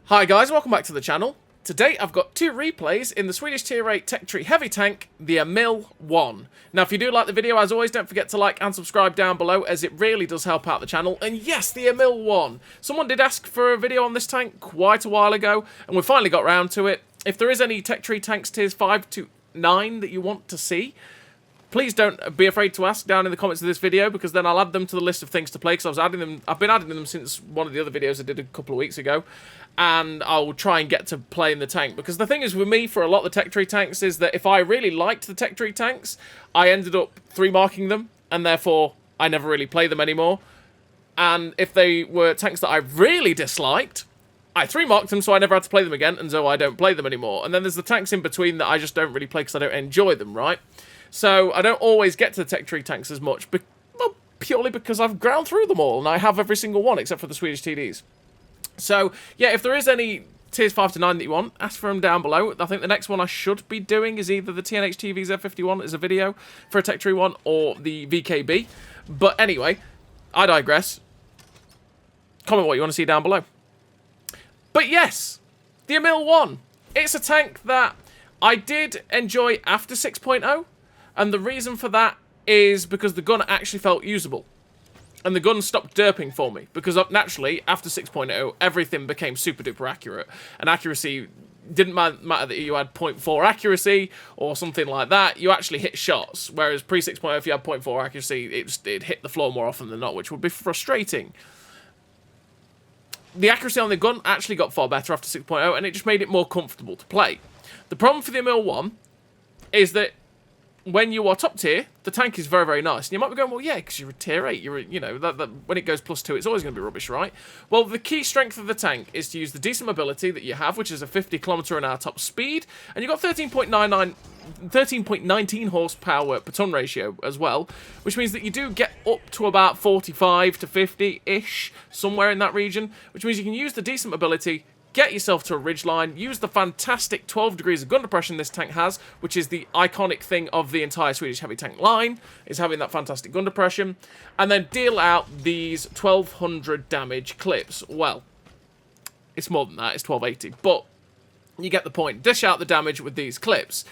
Hi guys, welcome back to the channel. Today I've got two replays in the Swedish Tier 8 Tech Tree Heavy Tank, the Emil I. Now if you do like the video, as always, don't forget to like and subscribe down below, as it really does help out the channel. And yes, the Emil I. Someone did ask for a video on this tank quite a while ago, and we finally got round to it. If there is any Tech Tree tanks tiers 5 to 9 that you want to see, please don't be afraid to ask down in the comments of this video, because then I'll add them to the list of things to play, because I've been adding them since one of the other videos I did a couple of weeks ago, and I'll try and get to playing the tank. Because the thing is with me, for a lot of the Tech Tree tanks, is that if I really liked the Tech Tree tanks, I ended up 3-marking them, and therefore I never really play them anymore. And if they were tanks that I really disliked, I 3-marked them, so I never had to play them again, and so I don't play them anymore. And then there's the tanks in between that I just don't really play because I don't enjoy them, right? So I don't always get to the Tech Tree tanks as much, well, purely because I've ground through them all, and I have every single one except for the Swedish TDs. So, yeah, if there is any tiers 5 to 9 that you want, ask for them down below. I think the next one I should be doing is either the TNH TV Z51 as a video for a Tech Tree one, or the VKB. But anyway, I digress. Comment what you want to see down below. But yes, the Emil I. It's a tank that I did enjoy after 6.0. And the reason for that is because the gun actually felt usable. And the gun stopped derping for me. Because naturally, after 6.0, everything became super duper accurate. And accuracy didn't matter that you had 0.4 accuracy or something like that. You actually hit shots. Whereas pre 6.0, if you had 0.4 accuracy, it hit the floor more often than not, which would be frustrating. The accuracy on the gun actually got far better after 6.0, and it just made it more comfortable to play. The problem for the Emil I is that when you are top tier, the tank is very, very nice. And you might be going, well, yeah, because you're a tier 8. You know, when it goes +2, it's always going to be rubbish, right? Well, the key strength of the tank is to use the decent mobility that you have, which is a 50 km/h top speed. And you've got 13.19 horsepower per ton ratio as well, which means that you do get up to about 45 to 50-ish, somewhere in that region, which means you can use the decent mobility, get yourself to a ridgeline, use the fantastic 12 degrees of gun depression this tank has, which is the iconic thing of the entire Swedish heavy tank line, is having that fantastic gun depression, and then deal out these 1200 damage clips. Well, it's more than that, it's 1280, but you get the point. Dish out the damage with these clips.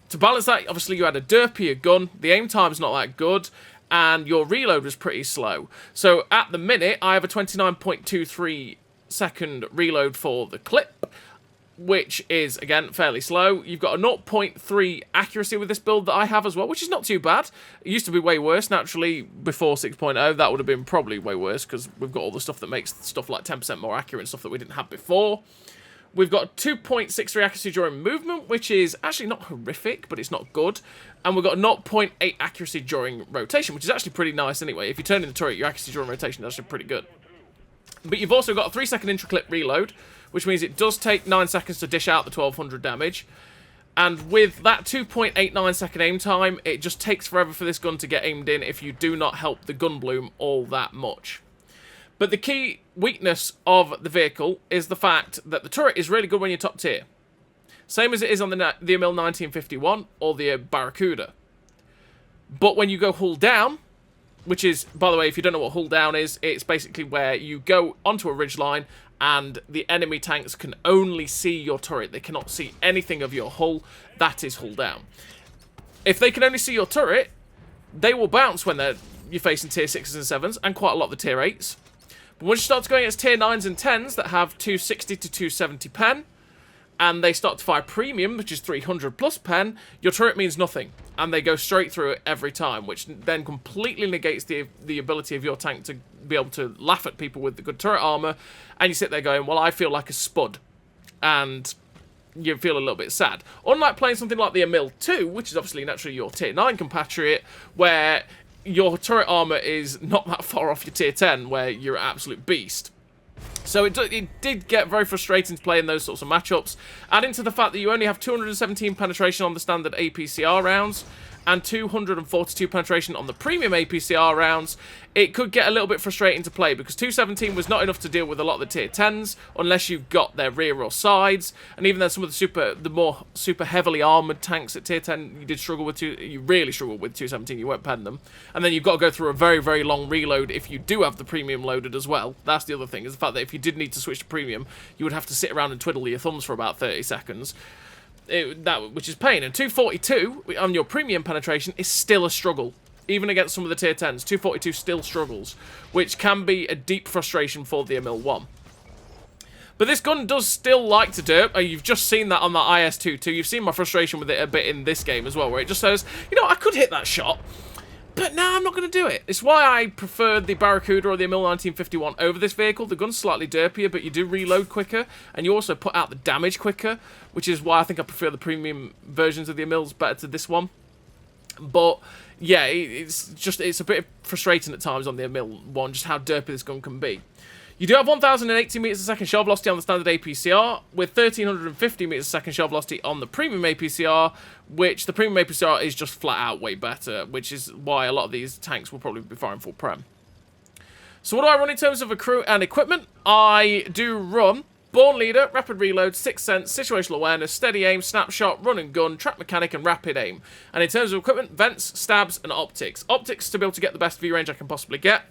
To balance that, obviously you had a derpier gun, the aim time's not that good, and your reload was pretty slow. So at the minute, I have a 29.23 second reload for the clip, which is, again, fairly slow. You've got a 0.3 accuracy with this build that I have as well, which is not too bad. It used to be way worse, naturally, before 6.0. That would have been probably way worse, because we've got all the stuff that makes stuff like 10% more accurate and stuff that we didn't have before. We've got 2.63 accuracy during movement, which is actually not horrific, but it's not good. And we've got 0.8 accuracy during rotation, which is actually pretty nice anyway. If you turn in the turret, your accuracy during rotation is actually pretty good. But you've also got a 3-second intra-clip reload, which means it does take 9 seconds to dish out the 1200 damage. And with that 2.89 second aim time, it just takes forever for this gun to get aimed in if you do not help the gun bloom all that much. But the key weakness of the vehicle is the fact that the turret is really good when you're top tier. Same as it is on the Emil 1951 or the Barracuda. But when you go hull down, which is, by the way, if you don't know what hull down is, it's basically where you go onto a ridgeline and the enemy tanks can only see your turret. They cannot see anything of your hull. That is hull down. If they can only see your turret, they will bounce when you're facing tier 6s and 7s, and quite a lot of the tier 8s. But once you start to go against tier 9s and 10s that have 260 to 270 pen, and they start to fire premium, which is 300 plus pen, your turret means nothing. And they go straight through it every time, which then completely negates the ability of your tank to be able to laugh at people with the good turret armor. And you sit there going, well, I feel like a spud. And you feel a little bit sad. Unlike playing something like the Emil II, which is obviously naturally your tier 9 compatriot, where your turret armor is not that far off your tier 10, where you're an absolute beast. So it did get very frustrating to play in those sorts of matchups. Adding to the fact that you only have 217 penetration on the standard APCR rounds, and 242 penetration on the premium APCR rounds, it could get a little bit frustrating to play because 217 was not enough to deal with a lot of the tier 10s unless you've got their rear or sides, and even then some of the more super heavily armoured tanks at tier 10 you really struggled with 217, you won't pen them, and then you've got to go through a very, very long reload if you do have the premium loaded as well. That's the other thing, is the fact that if you did need to switch to premium, you would have to sit around and twiddle your thumbs for about 30 seconds. Which is pain. And 242 on your premium penetration is still a struggle. Even against some of the tier 10s, 242 still struggles, which can be a deep frustration for the Emil I. But this gun does still like to derp. You've just seen that on the IS-22. You've seen my frustration with it a bit in this game as well, where it just says, you know, I could hit that shot, but nah, I'm not going to do it. It's why I prefer the Barracuda or the Emil 1951 over this vehicle. The gun's slightly derpier, but you do reload quicker, and you also put out the damage quicker, which is why I think I prefer the premium versions of the Emils better to this one. But yeah, it's a bit frustrating at times on the Emil one, just how derpy this gun can be. You do have 1,080 meters a second shell velocity on the standard APCR, with 1,350 meters a second shell velocity on the premium APCR, which the premium APCR is just flat out way better, which is why a lot of these tanks will probably be firing full prem. So what do I run in terms of a crew and equipment? I do run Born Leader, Rapid Reload, Sixth Sense, Situational Awareness, Steady Aim, Snapshot, Run and Gun, Track Mechanic, and Rapid Aim. And in terms of equipment, Vents, Stabs, and Optics. Optics to be able to get the best view range I can possibly get.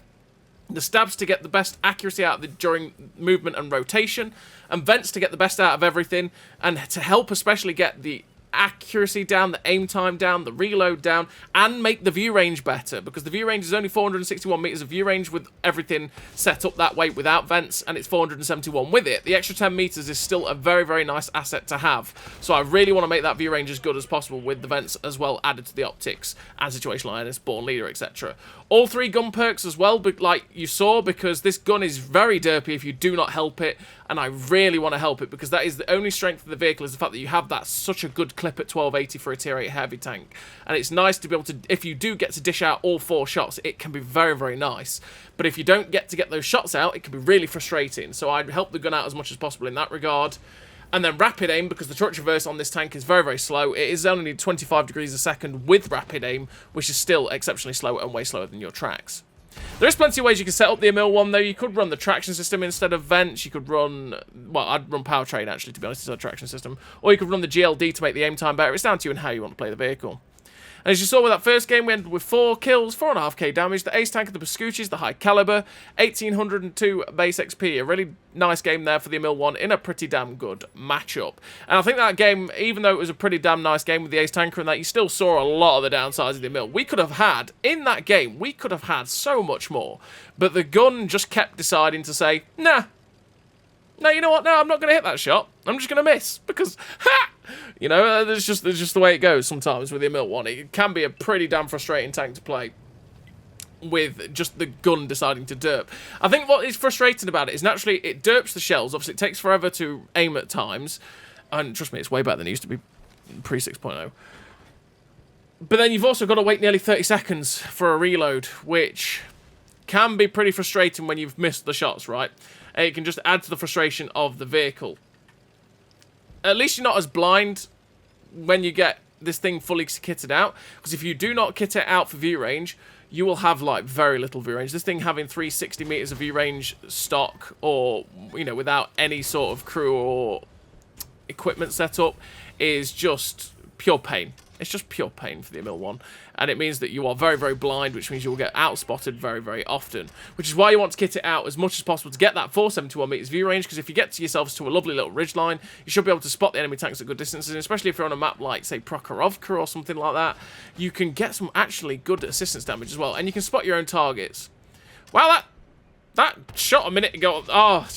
The Stabs to get the best accuracy out of during movement and rotation. And Vents to get the best out of everything. And to help especially get the accuracy down, the aim time down, the reload down, and make the view range better, because the view range is only 461 meters of view range with everything set up that way without vents, and it's 471 with it. The extra 10 meters is still a very, very nice asset to have, so I really want to make that view range as good as possible with the vents as well added to the optics and situational awareness, Born Leader, etc. All three gun perks as well, but like you saw, because this gun is very derpy if you do not help it, and I really want to help it, because that is the only strength of the vehicle, is the fact that you have that such a good clip at 1280 for a tier 8 heavy tank. And it's nice to be able to, if you do get to dish out all 4 shots, it can be very, very nice. But if you don't get to get those shots out, it can be really frustrating. So I'd help the gun out as much as possible in that regard. And then rapid aim, because the turret reverse on this tank is very, very slow. It is only 25 degrees a second with rapid aim, which is still exceptionally slow and way slower than your tracks. There is plenty of ways you can set up the Emil one, though. You could run the traction system instead of vents. You could run, well, I'd run powertrain, actually, to be honest, instead of traction system. Or you could run the GLD to make the aim time better. It's down to you and how you want to play the vehicle. And as you saw with that first game, we ended with 4 kills, 4.5k damage, the ace tank of the Pascucci's, the high caliber, 1802 base XP. A really nice game there for the Emil 1 in a pretty damn good matchup. And I think that game, even though it was a pretty damn nice game with the ace tanker and that, you still saw a lot of the downsides of the Emil. We could have had, in that game, we could have had so much more. But the gun just kept deciding to say, nah. No, you know what? No, I'm not going to hit that shot. I'm just going to miss. Because, ha! You know, there's just the way it goes sometimes with the Emil 1. It can be a pretty damn frustrating tank to play with just the gun deciding to derp. I think what is frustrating about it is naturally it derps the shells. Obviously, it takes forever to aim at times. And trust me, it's way better than it used to be pre 6.0. But then you've also got to wait nearly 30 seconds for a reload, which can be pretty frustrating when you've missed the shots, right? And it can just add to the frustration of the vehicle. At least you're not as blind when you get this thing fully kitted out. Because if you do not kit it out for view range, you will have, like, very little view range. This thing having 360 meters of view range stock, or, you know, without any sort of crew or equipment setup, is just pure pain. It's just pure pain for the Emil 1. And it means that you are very, very blind, which means you will get outspotted very, very often. Which is why you want to kit it out as much as possible to get that 471 meters view range, because if you get to yourselves to a lovely little ridgeline, you should be able to spot the enemy tanks at good distances, and especially if you're on a map like, say, Prokhorovka or something like that, you can get some actually good assistance damage as well, and you can spot your own targets. Wow, that shot a minute ago, oh,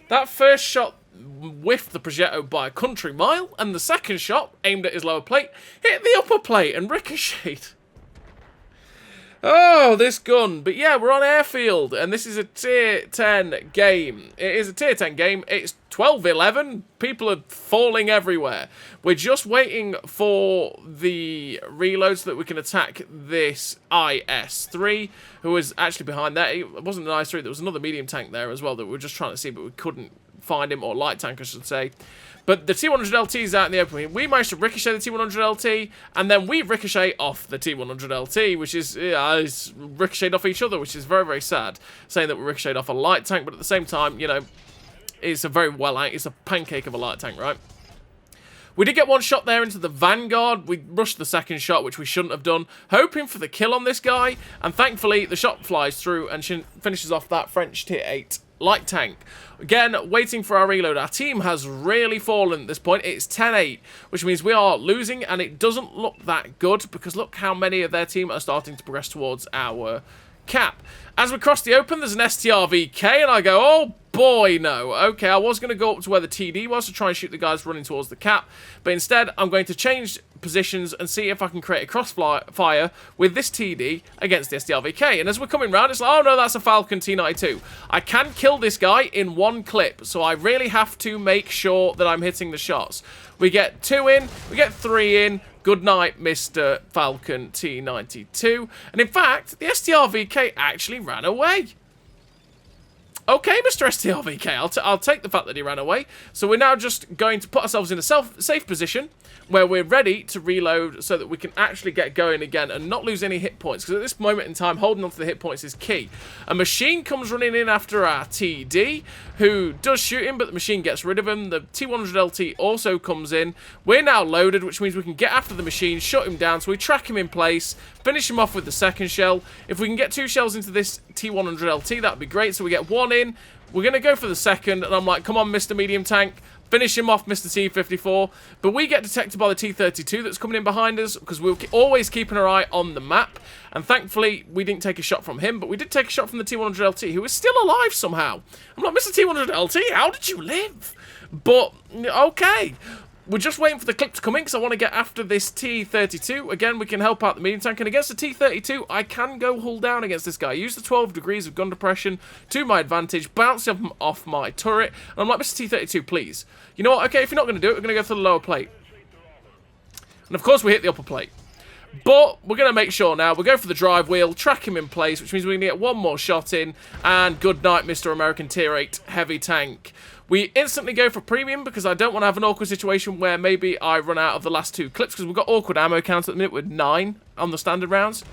that first shot whiffed the Progetto by a country mile, and the second shot, aimed at his lower plate, hit the upper plate and ricocheted. Oh, this gun. But yeah, we're on airfield, and this is a tier 10 game. It is a tier 10 game. It's 12-11. People are falling everywhere. We're just waiting for the reload so that we can attack this IS-3, who was actually behind there. It wasn't an IS-3, there was another medium tank there as well that we were just trying to see, but we couldn't find him, or light tank, I should say. But the T100LT is out in the open. We managed to ricochet the T100LT, and then we ricochet off the T100LT, which is, it's ricocheted off each other, which is very, very sad, saying that we ricocheted off a light tank, but at the same time, you know, it's a very it's a pancake of a light tank, right? We did get one shot there into the Vanguard. We rushed the second shot, which we shouldn't have done, hoping for the kill on this guy, and thankfully the shot flies through and finishes off that French tier 8 light tank. Again, waiting for our reload. Our team has really fallen at this point. It's 10-8, which means we are losing, and it doesn't look that good, because look how many of their team are starting to progress towards our cap. As we cross the open, there's an STRVK, and I go, oh boy, no. Okay, I was going to go up to where the TD was to try and shoot the guys running towards the cap, but instead I'm going to change positions and see if I can create a crossfire with this TD against the STRVK. And as we're coming round, it's like, oh no, that's a Falcon T92. I can kill this guy in one clip, so I really have to make sure that I'm hitting the shots. We get 2 in, we get 3 in. Good night, Mr. Falcon T92. And in fact, the STRVK actually ran away. Okay, Mr. STRVK, I'll take the fact that he ran away. So we're now just going to put ourselves in a safe position where we're ready to reload so that we can actually get going again and not lose any hit points. Because at this moment in time, holding on to the hit points is key. A machine comes running in after our TD, who does shoot him, but the machine gets rid of him. The T100LT also comes in. We're now loaded, which means we can get after the machine, shut him down, so we track him in place, finish him off with the second shell. If we can get 2 shells into this T100LT, that'd be great. So we get 1 in. We're going to go for the second, and I'm like, come on, Mr. Medium Tank. Finish him off, Mr. T-54. But we get detected by the T-32 that's coming in behind us, because we're always keeping our eye on the map. And thankfully, we didn't take a shot from him, but we did take a shot from the T-100LT, who is still alive somehow. I'm like, Mr. T-100LT, how did you live? But, okay. We're just waiting for the clip to come in, because I want to get after this T-32. Again, we can help out the medium tank. And against the T-32, I can go hull down against this guy. Use the 12 degrees of gun depression to my advantage. Bounce him off my turret. And I'm like, Mr. T-32, please. You know what? Okay, if you're not going to do it, we're going to go for the lower plate. And of course, we hit the upper plate. But we're going to make sure now. We'll go for the drive wheel, track him in place, which means we can get 1 more shot in. And good night, Mr. American Tier 8 Heavy Tank. We instantly go for premium because I don't want to have an awkward situation where maybe I run out of the last 2 clips, because we've got awkward ammo count at the minute with 9 on the standard rounds.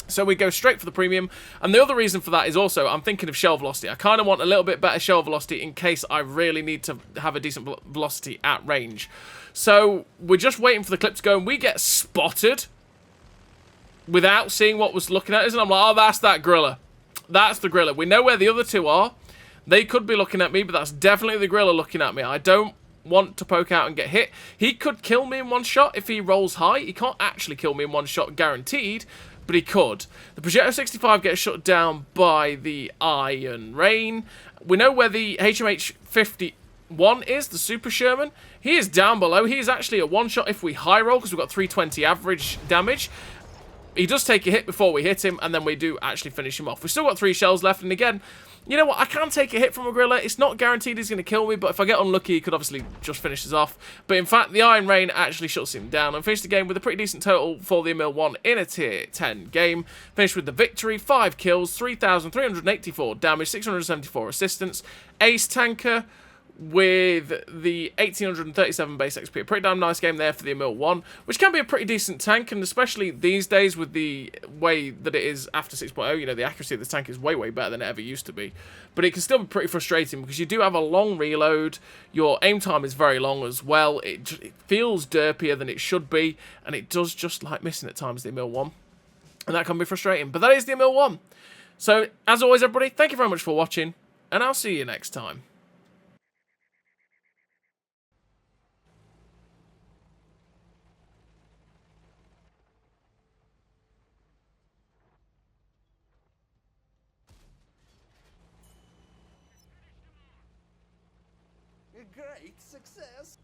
So we go straight for the premium. And the other reason for that is also I'm thinking of shell velocity. I kind of want a little bit better shell velocity in case I really need to have a decent velocity at range. So we're just waiting for the clip to go, and we get spotted without seeing what was looking at us. And I'm like, oh, that's that griller. That's the griller. We know where the other 2 are. They could be looking at me, but that's definitely the griller looking at me. I don't want to poke out and get hit. He could kill me in 1 shot if he rolls high. He can't actually kill me in 1 shot guaranteed, but he could. The Projectile 65 gets shut down by the Iron Rain. We know where the HMH 51 is, the Super Sherman. He is down below. He is actually a 1 shot if we high roll, because we've got 320 average damage. He does take a hit before we hit him, and then we do actually finish him off. We've still got 3 shells left, and again, you know what, I can take a hit from a griller. It's not guaranteed he's going to kill me, but if I get unlucky, he could obviously just finish us off. But in fact, the Iron Rain actually shuts him down and finished the game with a pretty decent total for the Emil I in a tier 10 game. Finished with the victory, 5 kills, 3,384 damage, 674 assistance, ace tanker, with the 1837 base XP. A pretty damn nice game there for the Emil I, which can be a pretty decent tank, and especially these days with the way that it is after 6.0, you know, the accuracy of this tank is way, way better than it ever used to be. But it can still be pretty frustrating because you do have a long reload, your aim time is very long as well, it feels derpier than it should be, and it does just like missing at times, the Emil I. And that can be frustrating, but that is the Emil I. So, as always everybody, thank you very much for watching, and I'll see you next time. A great success.